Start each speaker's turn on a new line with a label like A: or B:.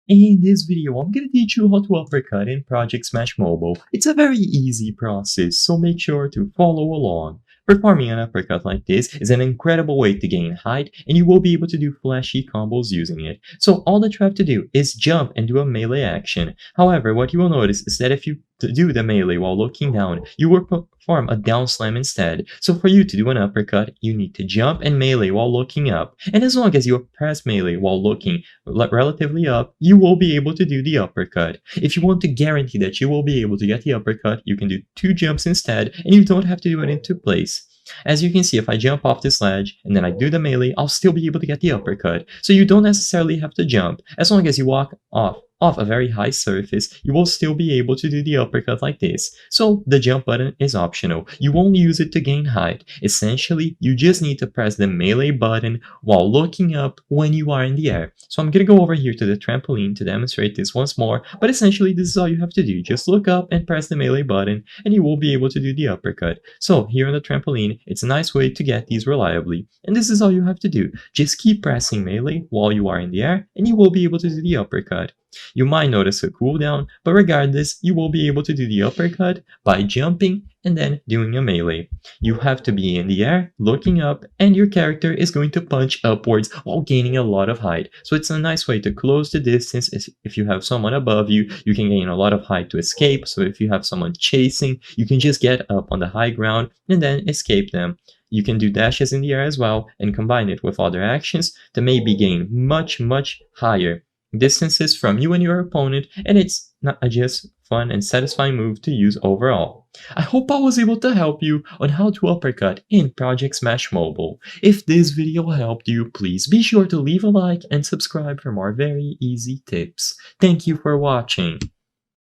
A: In this video, I'm gonna teach you how to uppercut in Project Smash Mobile. It's a very easy process, so make sure to follow along. Performing an uppercut like this is an incredible way to gain height, and you will be able to do flashy combos using it. So all that you have to do is jump and do a melee action. However, what you will notice is that if you do the melee while looking down, you will perform a down slam instead. So for you to do an uppercut, you need to jump and melee while looking up. And as long as you press melee while looking relatively up, you will be able to do the uppercut. If you want to guarantee that you will be able to get the uppercut, you can do 2 jumps instead, and you don't have to do it into place. As you can see, if I jump off this ledge and then I do the melee, I'll still be able to get the uppercut. So you don't necessarily have to jump. As long as you walk off a very high surface, you will still be able to do the uppercut like this. So the jump button is optional. You won't use it to gain height. Essentially, you just need to press the melee button while looking up when you are in the air. So I'm gonna go over here to the trampoline to demonstrate this once more, but essentially this is all you have to do. Just look up and press the melee button and you will be able to do the uppercut. So here on the trampoline, it's a nice way to get these reliably. And this is all you have to do. Just keep pressing melee while you are in the air and you will be able to do the uppercut. You might notice a cooldown, but regardless, you will be able to do the uppercut by jumping and then doing a melee. You have to be in the air, looking up, and your character is going to punch upwards while gaining a lot of height. So it's a nice way to close the distance. If you have someone above you, you can gain a lot of height to escape. So if you have someone chasing, you can just get up on the high ground and then escape them. You can do dashes in the air as well and combine it with other actions to maybe gain much higher distances from you and your opponent, and it's not a just fun and satisfying move to use overall. I hope I was able to help you on how to uppercut in Project Smash Mobile. If this video helped you, please be sure to leave a like and subscribe for more very easy tips. Thank you for watching.